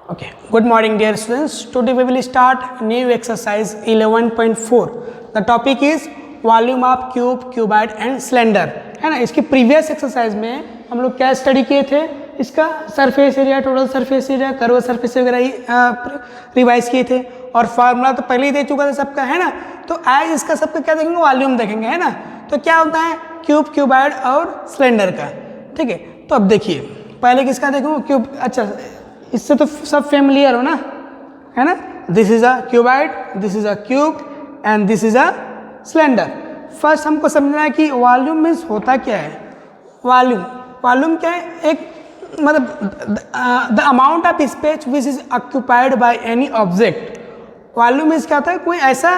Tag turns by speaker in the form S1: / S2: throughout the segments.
S1: Okay, good morning dear students. Today we will start new exercise 11.4. The topic is volume of cube, cuboid and cylinder, है ना। इसकी previous exercise में हम लोग क्या study किए थे, इसका surface area, total surface area, curve surface वगैरह रिवाइज किए थे और फार्मूला तो पहले ही दे चुका था सबका, है ना। तो आज इसका सबका क्या देखेंगे, वॉल्यूम देखेंगे, है ना। तो क्या होता है क्यूब, क्यूबाइड और सिलेंडर का, ठीक है। तो अब देखिए पहले किसका देखूँ, क्यूब। अच्छा, इससे तो सब फेमिलियर हो ना, है ना। This is a cuboid, this is a cube and this is a cylinder. First हमको समझना है कि वॉल्यूम मीन्स होता क्या है। वॉल्यूम क्या है, एक मतलब the amount of space which is occupied by any object. Volume means क्या होता है, कोई ऐसा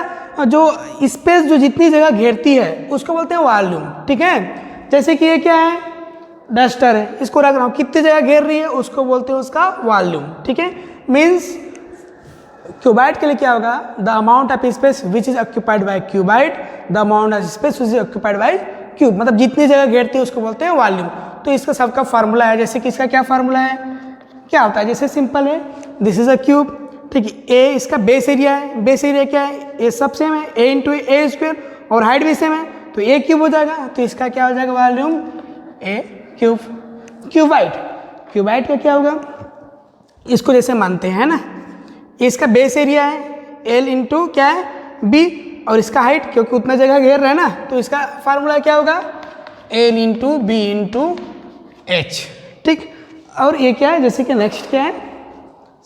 S1: जो स्पेस जो जितनी जगह घेरती है उसको बोलते हैं वॉल्यूम, ठीक है। जैसे कि ये क्या है, डस्टर है, इसको रख रहा हूँ, कितनी जगह घेर रही है उसको बोलते हैं उसका वॉल्यूम, ठीक है। मीन्स क्यूबाइड के लिए क्या होगा, the amount of space which is occupied by cuboid, the amount of space which is occupied by cube, मतलब जितनी जगह घेरती है उसको बोलते हैं वॉल्यूम। तो इसका सबका फार्मूला है, जैसे कि इसका क्या फार्मूला है, क्या होता है, जैसे सिंपल है, दिस इज अ क्यूब, ठीक है। ए इसका बेस एरिया है, बेस एरिया क्या है, ए सब सेम है, ए इंटू ए स्क्वायर, और हाइट भी सेम है, तो ए क्यूब हो जाएगा। तो इसका क्या हो जाएगा वॉल्यूम, ए क्यूब। क्यूबाइड का क्या होगा, इसको जैसे मानते हैं ना, इसका बेस एरिया है एल इंटू क्या है बी, और इसका हाइट क्योंकि उतना जगह घेर रहा है ना, तो इसका फार्मूला क्या होगा, l into b into h, ठीक। और ये क्या है, जैसे कि नेक्स्ट क्या है,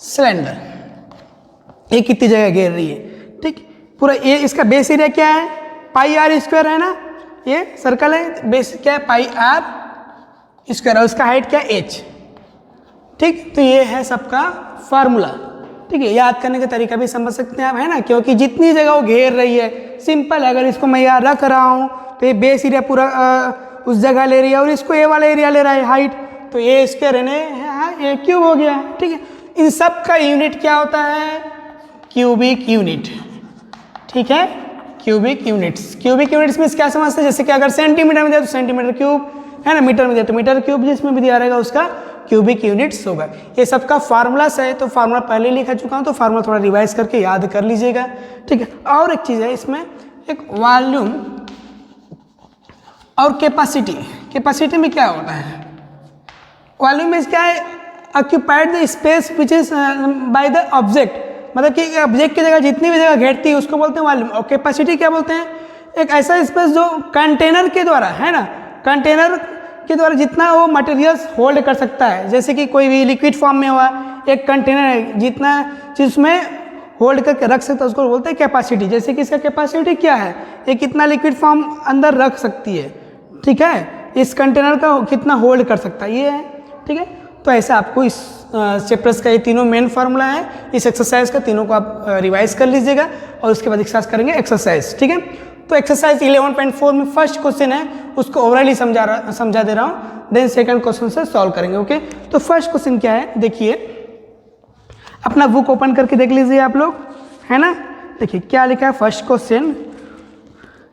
S1: सिलेंडर, ये कितनी जगह घेर रही है, ठीक। पूरा ये इसका बेस एरिया क्या है, पाई आर स्क्वायर है ना, ये सर्कल है, बेस क्या है पाई आर स्क्वायर, और उसका हाइट क्या है एच, ठीक। तो ये है सबका फार्मूला, ठीक है। याद करने का तरीका भी समझ सकते हैं आप, है ना, क्योंकि जितनी जगह वो घेर रही है, सिंपल है। अगर इसको मैं यहाँ रख रहा हूँ तो ये बेस एरिया पूरा उस जगह ले रही है, और इसको ए वाला एरिया ले रहा है हाइट, तो ये स्क्वायर है, ये क्यूब हो गया, ठीक है। इन सब का यूनिट क्या होता है, क्यूबिक यूनिट, ठीक है। क्यूबिक यूनिट्स, क्यूबिक यूनिट्स में क्या समझते हैं, जैसे कि अगर सेंटीमीटर में दिया तो सेंटीमीटर क्यूब, है ना, मीटर में दिया तो मीटर क्यूब, जिसमें भी दिया रहेगा उसका क्यूबिक यूनिट्स होगा। ये सबका फार्मूलास है, तो फार्मूला पहले लिखा चुका हूँ, तो फार्मूला थोड़ा रिवाइज करके याद कर लीजिएगा, ठीक है। और एक चीज़ है इसमें, एक वॉल्यूम और कैपेसिटी। कैपेसिटी में क्या होता है, वॉल्यूम में क्या है, occupied the space which is by the object, मतलब कि ऑब्जेक्ट की जगह जितनी भी जगह घेरती है उसको बोलते हैं वॉल्यूम। और कैपेसिटी क्या बोलते हैं, एक ऐसा स्पेस जो कंटेनर के द्वारा, है ना, कंटेनर के द्वारा जितना वो मटेरियल्स होल्ड कर सकता है। जैसे कि कोई भी लिक्विड फॉर्म में हुआ एक कंटेनर है, जितना चीज में होल्ड करके रख सकता है उसको बोलते हैं कैपेसिटी। जैसे कि इसका कैपेसिटी क्या है, ये कितना लिक्विड फॉर्म अंदर रख सकती है, ठीक है, इस कंटेनर का कितना होल्ड कर सकता है, ये है, ठीक है। तो ऐसा आपको इस चैप्टर्स का ये तीनों मेन फार्मूला है, इस एक्सरसाइज का तीनों को आप रिवाइज कर लीजिएगा, और उसके बाद एक्सरसाइज करेंगे एक्सरसाइज, ठीक है। तो एक्सरसाइज 11.4 में फर्स्ट क्वेश्चन है, उसको ओवरऑली समझा दे रहा हूँ, देन सेकंड क्वेश्चन से सॉल्व करेंगे, ओके। तो फर्स्ट क्वेश्चन क्या है, देखिए अपना बुक ओपन करके देख लीजिए आप लोग, है ना। देखिए क्या लिखा है first question,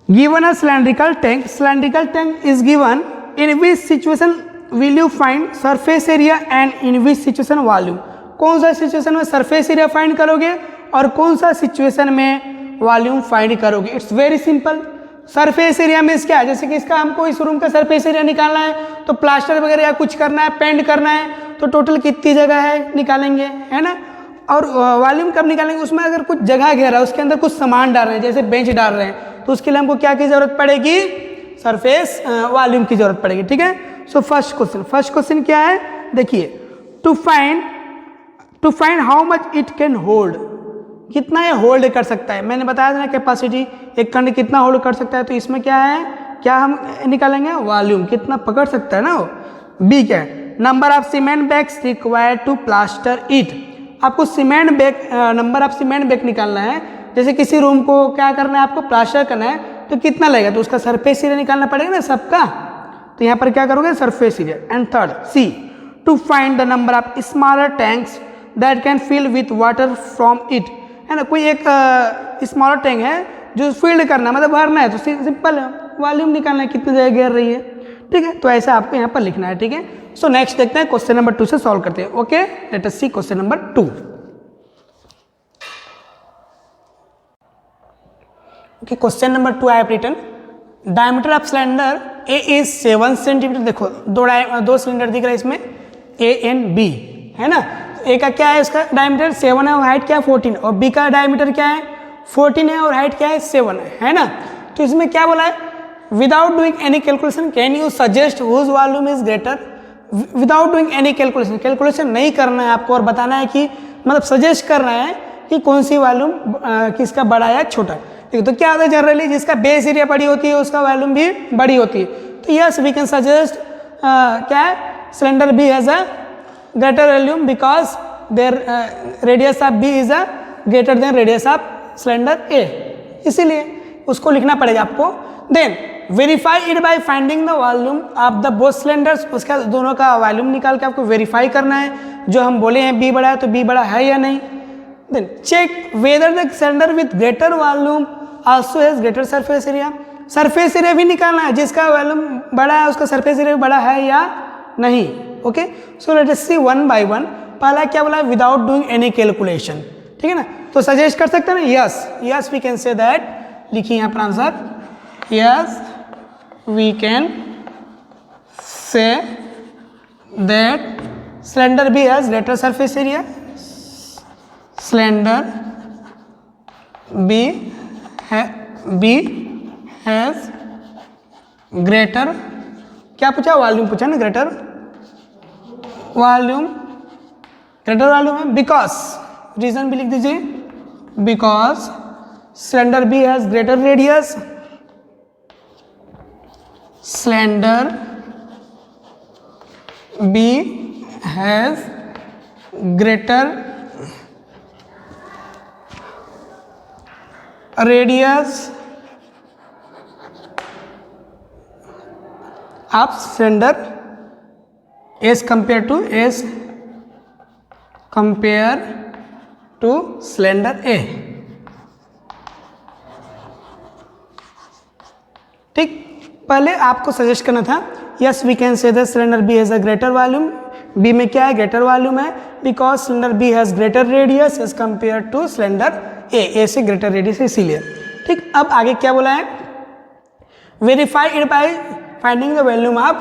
S1: given a cylindrical tank is given, in which situation will you find surface area and in which situation volume. कौन सा सिचुएशन में सरफेस एरिया फाइंड करोगे और कौन सा सिचुएशन में वॉल्यूम फाइंड करोगे। It's very simple. Surface area में क्या है, जैसे कि इसका हमको इस रूम का सरफेस एरिया निकालना है, तो प्लास्टर वगैरह या कुछ करना है, पेंट करना है, तो टोटल कितनी जगह है निकालेंगे, है ना। और वॉल्यूम कब निकालेंगे, उसमें अगर कुछ जगह घेरा है, उसके अंदर कुछ सामान डाल रहे हैं, जैसे बेंच डाल रहे हैं, तो उसके लिए हमको क्या की जरूरत पड़ेगी, सरफेस वॉल्यूम की जरूरत पड़ेगी, ठीक है। सो फर्स्ट क्वेश्चन क्या है, देखिए to find how much it can hold, कितना ये होल्ड कर सकता है। मैंने बताया था ना कैपेसिटी, एक खंड कितना होल्ड कर सकता है, तो इसमें क्या है, क्या हम निकालेंगे, वॉल्यूम कितना पकड़ सकता है ना वो। बी क्या है, number of cement bags required to plaster it. आपको cement bag, number of cement bag निकालना है, जैसे किसी रूम को क्या करना है, आपको प्लास्टर करना है, तो कितना लगेगा, तो उसका सरफेस एरिया निकालना पड़ेगा ना सबका, तो यहाँ पर क्या करोगे, surface area. And third c, to find the number of smaller tanks that can fill with water from it, है ना। कोई एक स्मॉलर टैंक है जो फिल्ड करना मतलब भरना है, तो सिंपल है, वॉल्यूम निकालना है, कितनी जगह घेर रही है, ठीक है। तो ऐसा आपको यहाँ पर लिखना है, ठीक है। सो नेक्स्ट देखते हैं, क्वेश्चन नंबर 2 से सॉल्व करते हैं. Okay, let us see question number 2. Okay, question number 2 I have written diameter of cylinder A is 7 centimetre. देखो दो सिलेंडर दिख रहा है इसमें, ए एंड बी, है ना. ए का क्या है, इसका डायमीटर 7 है और हाइट क्या है 14, और बी का डायमीटर क्या है 14 है और हाइट क्या है 7 है ना. तो इसमें क्या बोला है, without doing any calculation can you suggest whose volume is greater. Without doing any calculation, calculation नहीं करना है आपको और बताना है कि मतलब सजेस्ट कर रहा है कि कौन सी वॉल्यूम किसका बड़ा है छोटा. तो क्या होता है, जनरली जिसका बेस एरिया बड़ी होती है उसका वॉल्यूम भी बड़ी होती है. तो यस वी कैन सजेस्ट क्या है, cylinder B has a greater volume because their radius of B is a greater than radius of cylinder A, इसीलिए उसको लिखना पड़ेगा आपको. Then verify it by finding the volume of the both cylinders. उसका दोनों का वॉल्यूम निकाल के आपको वेरीफाई करना है. जो हम बोले हैं बी बड़ा है तो बी बड़ा है या नहीं. Then check whether the cylinder with greater volume also has greater surface area. Surface area भी निकालना है, जिसका वॉल्यूम बड़ा है उसका सरफेस एरिया बड़ा है या नहीं. Okay, so let us see one by one. पहला क्या बोला है, विदाउट डूइंग एनी कैलकुलेशन, ठीक है ना. तो सजेस्ट कर सकते हैं ना, yes yes we can say that. लिखिए यहाँ पर answer, yes we can say that cylinder B has greater surface area. Cylinder B has greater, क्या पूछा, वॉल्यूम पूछा ना, ग्रेटर वॉल्यूम है. बिकॉज, रीजन भी लिख दीजिए, because cylinder B has greater radius. Cylinder B has greater radius of cylinder as compared to cylinder A. ठीक, पहले आपको सजेस्ट करना था, yes we can say that cylinder B has a greater volume. B में क्या है, greater volume है, because cylinder B has greater radius as compare to cylinder A से ग्रेटर रेडियस है इसीलिए. ठीक, अब आगे क्या बोला है, verify it by finding the volume of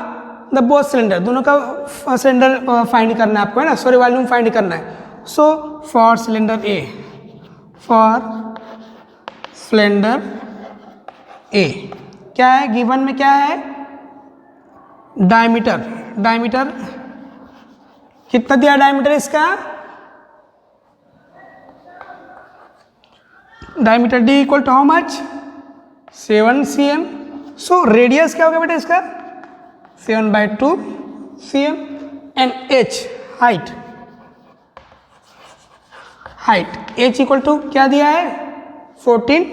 S1: the both cylinder. दोनों का सिलेंडर फाइंड करना है आपको, है ना, सॉरी वॉल्यूम फाइंड करना है. सो फॉर सिलेंडर ए, क्या है गिवन में, क्या है डायमीटर कितना दिया डायमीटर इसका, diameter d equal to how much 7 cm. So radius क्या होगा बेटा इसका 7/2 cm. And h height h equal to क्या दिया है 14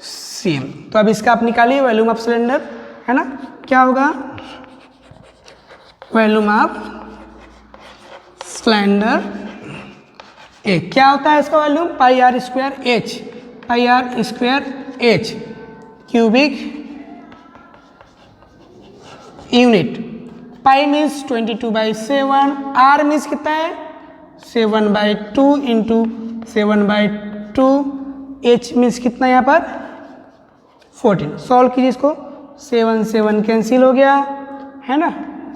S1: cm. तो अब इसका आप निकालिए वॉल्यूम ऑफ सिलेंडर, है ना. क्या होगा वॉल्यूम ऑफ सिलेंडर ए, क्या होता है इसका volume, pi are square H cubic unit. Pi means 22/7, are means कितना है 7/2 इंटू 7/2, एच मीन्स कितना यहाँ पर 14. सॉल्व कीजिए इसको, 7 कैंसिल हो गया, है ना,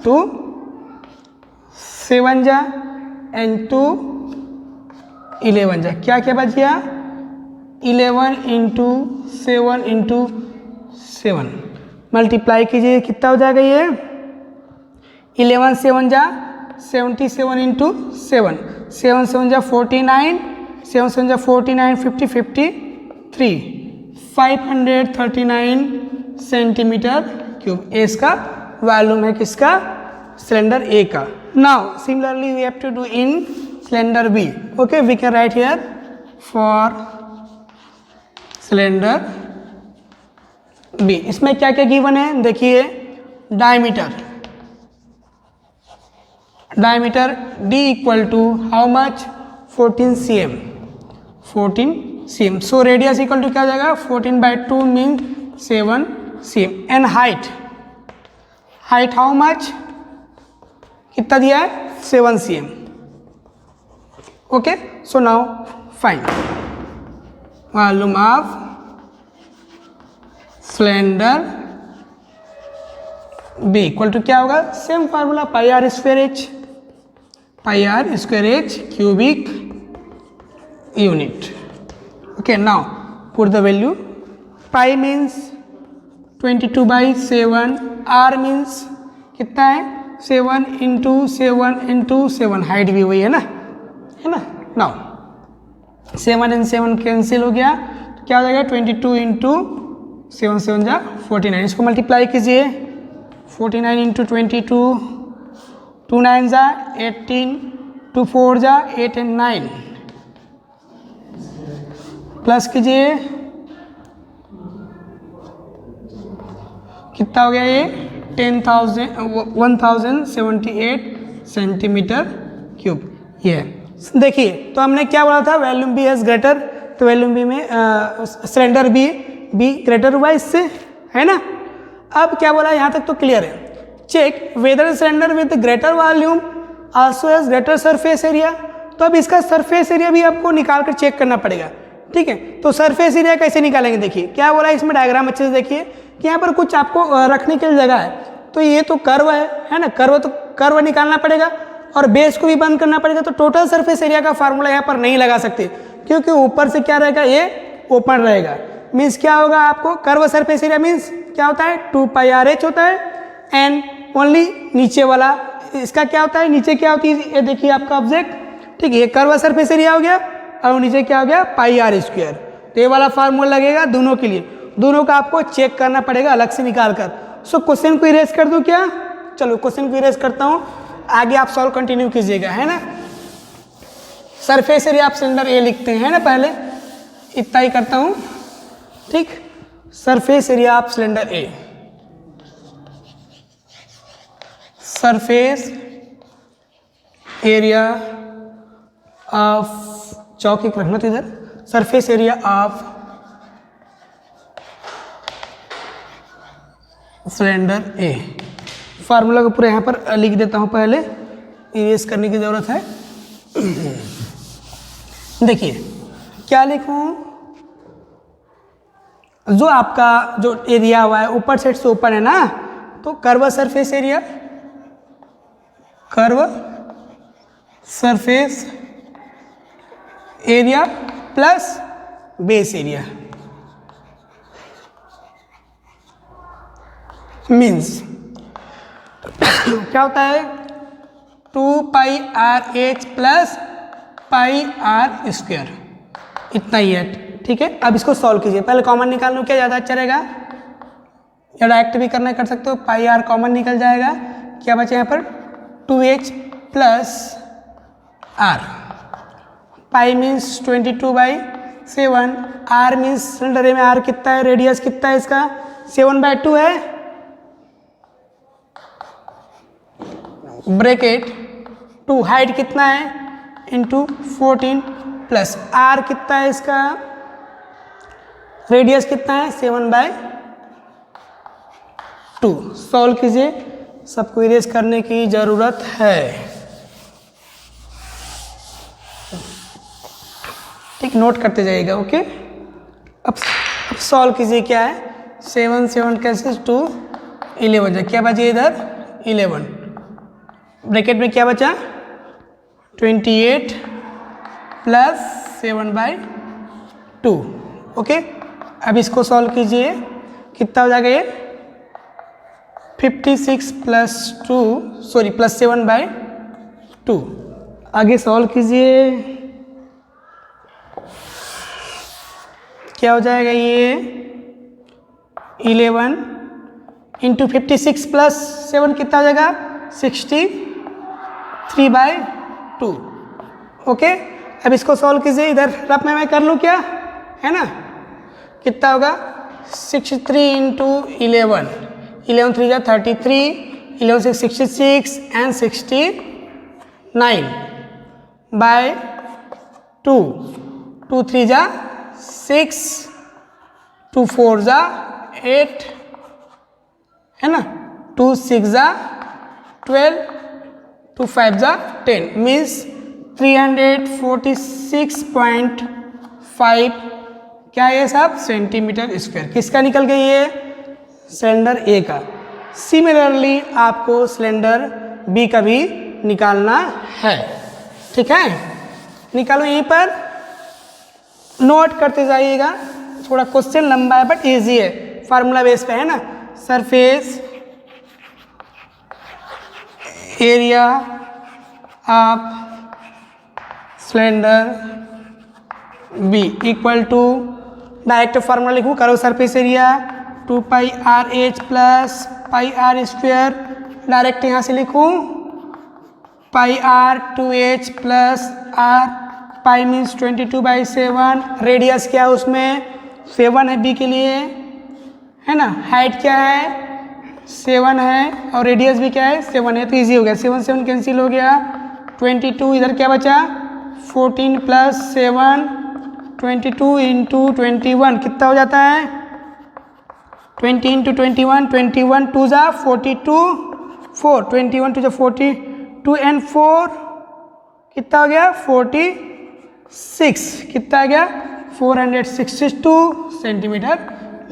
S1: 2 7 जा एंड 2 11 जा, क्या क्या बच गया 11 इंटू 7 मल्टीप्लाई कीजिए, कितना हो जाएगा ये 11 7 जा 77 इंटू 7 7 जा 49 7 जा 49 50 53 539 सेंटीमीटर क्यूब. ए इसका वॉल्यूम है किसका सिलेंडर ए का. Now similarly we have to do in cylinder B. Okay, we can write here for cylinder B. इसमें क्या क्या गिवन है देखिए, diameter d equal to how much 14 cm. So radius equal to क्या हो जाएगा 14/2 mean 7 cm. And height how much कितना दिया है 7 cm। Okay, so now find volume of cylinder B equal to क्या होगा, same formula pi are square H cubic unit. Okay, now put the value, pi means 22/7, are means कितना है 7 into 7 height भी हुई है ना, नाउ 7 and 7 कैंसिल हो गया तो क्या हो जाएगा 22 इंटू 7 7 जा 49, इसको मल्टीप्लाई कीजिए 49 इंटू 22, 2 9 जा 18, 2 4 जा 8 and 9, प्लस कीजिए कितना हो गया ये 1078 सेंटीमीटर क्यूब। ये देखिए, तो हमने क्या बोला था, वॉल्यूम बी एज ग्रेटर, तो वॉल्यूम बी में सिलेंडर बी ग्रेटर हुआ इससे, है ना। अब क्या बोला, यहाँ तक तो क्लियर है। Check whether cylinder with greater volume also as greater surface area, तो अब इसका सरफेस एरिया भी आपको निकाल कर चेक करना पड़ेगा, ठीक है। तो सरफेस एरिया कैसे निकालेंगे, देखिए क्या बोला इसमें, डायग्राम अच्छे से देखिए कि यहाँ पर कुछ आपको रखने के लिए जगह है, तो ये तो कर्व है ना, कर्व निकालना पड़ेगा और बेस को भी बंद करना पड़ेगा। तो टोटल सरफेस एरिया का फार्मूला यहाँ पर नहीं लगा सकते, क्योंकि ऊपर से क्या रहेगा, ये ओपन रहेगा। मीन्स क्या होगा, आपको कर्व सरफेस एरिया मीन्स क्या होता है 2πRH होता है, एंड ओनली नीचे वाला इसका क्या होता है, नीचे क्या होती है, ये देखिए आपका ऑब्जेक्ट, ठीक है, ये कर्व सरफेस एरिया हो गया और नीचे क्या हो गया πr²। तो ये वाला फार्मूला लगेगा दोनों के लिए, दोनों का आपको चेक करना पड़ेगा अलग से निकाल कर। सो क्वेश्चन को इरेज कर दूं क्या, चलो क्वेश्चन को इरेज करता हूँ, आगे आप सॉल्व कंटिन्यू कीजिएगा, है ना। सरफेस एरिया आप सिलेंडर ए लिखते हैं ना, पहले इतना ही करता हूँ, ठीक। Surface area of cylinder A, surface area of, chalk एक रखना था इधर, surface area of cylinder A. Formula को पूरा यहाँ पर लिख देता हूँ, पहले इरेज करने की ज़रूरत है। देखिए क्या लिखूँ, जो आपका जो एरिया हुआ है ऊपर साइड से ओपन है ना, तो curve surface area, curve surface area plus base area means क्या होता है 2πRH प्लस πr², इतना ही है, ठीक है। अब इसको सॉल्व कीजिए, पहले कॉमन निकाल लो, क्या ज़्यादा अच्छा रहेगा, या डायरेक्ट भी करना कर सकते हो, πr कॉमन निकल जाएगा, क्या बचे यहाँ पर 2h प्लस r, पाई मीन्स 22/7, r मीन्स सिलेंडर में r कितना है, रेडियस कितना है इसका 7/2 है, ब्रैकेट 2 हाइट कितना है इंटू 14 प्लस r कितना है इसका, रेडियस कितना है 7/2। सॉल्व कीजिए, सबको इरेज करने की ज़रूरत है, ठीक, नोट करते जाइएगा, ओके। अब सॉल्व कीजिए, क्या है 7 7 कैसे 2 11 जा, क्या बचे इधर 11, ब्रैकेट में क्या बचा 28 प्लस 7/2, ओके। अब इसको सॉल्व कीजिए, कितना हो जाएगा ये 56 प्लस 7/2। आगे सॉल्व कीजिए, क्या हो जाएगा ये 11 इंटू 56 प्लस 7 कितना हो जाएगा 63/2, ओके। अब इसको सॉल्व कीजिए, इधर रफ में मैं कर लूँ क्या, है ना, कितना होगा 63 इंटू 11, 11 3 जा 33, 11 6 66 एंड 69/2, 2 3 जा 6, 2 4 जा 8, है ना, 2 6 जा 12, 2 5 जा 10 मीन्स 346.5 क्या है ये सब सेंटीमीटर स्क्वायर। किसका निकल गया ये? सिलेंडर ए का। सिमिलरली आपको सिलेंडर बी का भी निकालना है। ठीक है, निकालो यहीं पर, नोट करते जाइएगा। थोड़ा क्वेश्चन लंबा है बट इजी है, फार्मूला बेस पे है ना। Surface area of cylinder B equal to, direct formula लिखूँ, करो surface area 2 pi R H plus pi are square, direct यहाँ से लिखूँ pi R 2h plus R, pi means 22/7, radius क्या है उसमें 7 है बी के लिए, है ना। हाइट क्या है 7 है और रेडियस भी क्या है 7 है, तो इजी हो गया। 7 7 कैंसिल हो गया, 22 इधर क्या बचा 14 प्लस 7, 22 इंटू 21 कितना हो जाता है 20 इंटू 21, 21 2 जा 42, 4 21 2 जा 42 एंड 4 कितना हो गया 46, कितना आ गया 462 centimetre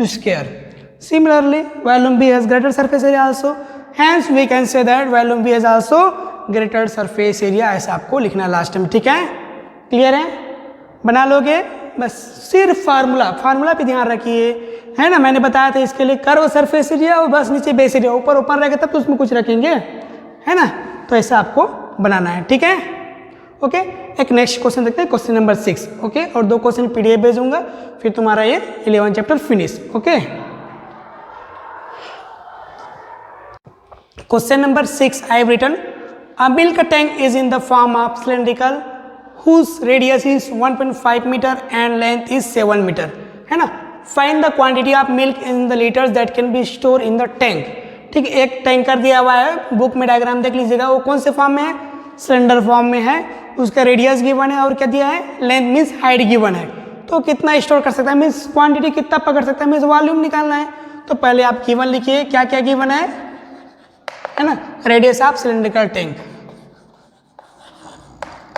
S1: square. Similarly, volume B has greater surface area also. Hence, we can say that volume B has also greater surface area. ऐसा आपको लिखना लास्ट में। ठीक है, क्लियर है, बना लोगे। बस सिर्फ फार्मूला पे ध्यान रखिए, है ना। मैंने बताया था इसके लिए कर्व सरफेस एरिया और बस नीचे बेस एरिया, ऊपर ओपन रहेगा तब तो उसमें कुछ रखेंगे, है ना। तो ऐसा आपको बनाना है। ठीक है, ओके। एक नेक्स्ट क्वेश्चन देखते हैं, क्वेश्चन नंबर 6। ओके, और 2 क्वेश्चन PDF भेजूंगा, फिर तुम्हारा ये 11 chapter finish. Okay, Question number 6, I have written a milk tank is in the form of cylindrical whose radius is 1.5 meter and length is 7 meter, है ना। Find the quantity of milk in the liters that can be stored in the tank। ठीक है, एक tanker दिया हुआ है, book में diagram देख लीजिएगा। वो कौन से फॉर्म में है, सिलेंडर फॉर्म में है। उसका रेडियस गिवन है और क्या दिया है, लेंथ मीन्स हाइट गिवन है। तो कितना स्टोर कर सकता है, मीन्स क्वांटिटी कितना पकड़ सकता है, मीन्स वॉल्यूम निकालना है। तो पहले आप गिवन लिखिए, क्या क्या गिवन है ना। Radius of cylindrical tank,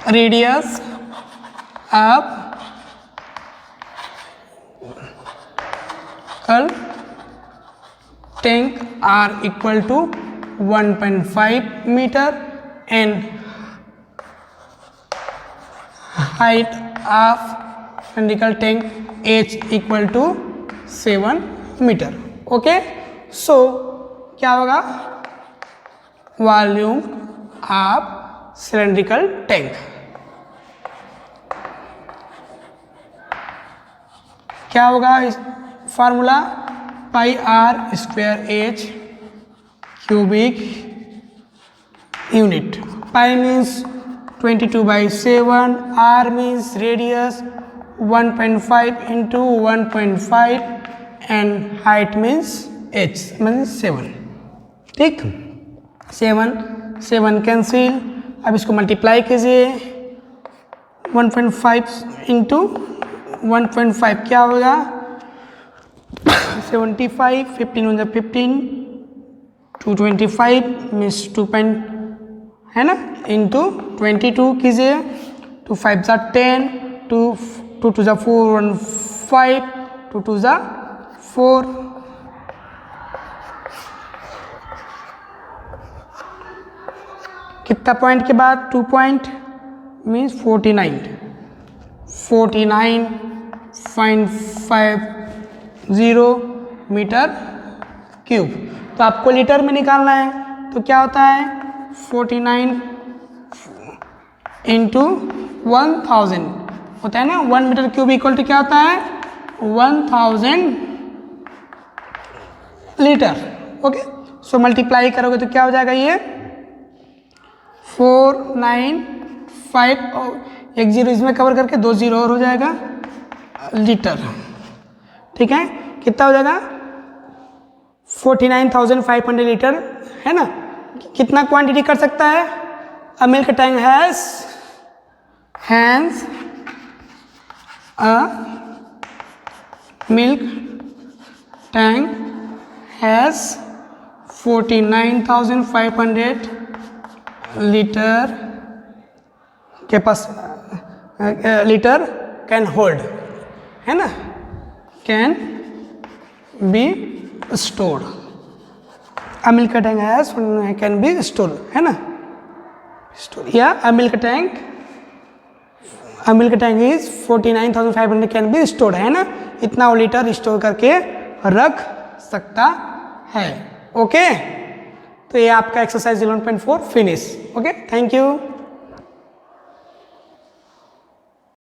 S1: radius of tank R equal to 1.5 metre and height of cylindrical tank h equal to 7 metre. Okay, so क्या होगा, वॉल्यूम ऑफ सिलेंड्रिकल टैंक क्या होगा, formula pi are square H cubic unit. Pi means 22/7, are means radius 1.5 into 1.5 and height means H means 7। ठीक, 7 cancel. अब इसको multiply कीजिए, 1.5 into 1.5 क्या होगा 75, 15 15, 225 मीन्स 2 है ना, इंटू 22 कीजिए, 2 5 जा 10, 2 2 जा 4 1 5, 2 2 जा 4, कितना पॉइंट के बाद 2 पॉइंट मीन्स 49.50 मीटर क्यूब। तो आपको लीटर में निकालना है, तो क्या होता है 49 इंटू 1000 होता है ना। 1 मीटर क्यूब इक्वल टू क्या होता है 1000 लीटर। ओके, सो मल्टीप्लाई करोगे तो क्या हो जाएगा, ये 495 और 1 0 इसमें कवर करके 2 0 और हो जाएगा लीटर। ठीक है, कितना हो जाएगा 49,500 लीटर, है ना। कितना क्वांटिटी कर सकता है, a milk tank has a milk tank has 49,500 litre litre can hold, है ना, can be stored. A milk tank has can be stored, है ना, stored, या a milk tank is 49,500 can be stored, है ना, इतना वो लीटर स्टोर करके रख सकता है। ओके, तो ये आपका exercise 11.4 finish. Okay, thank you.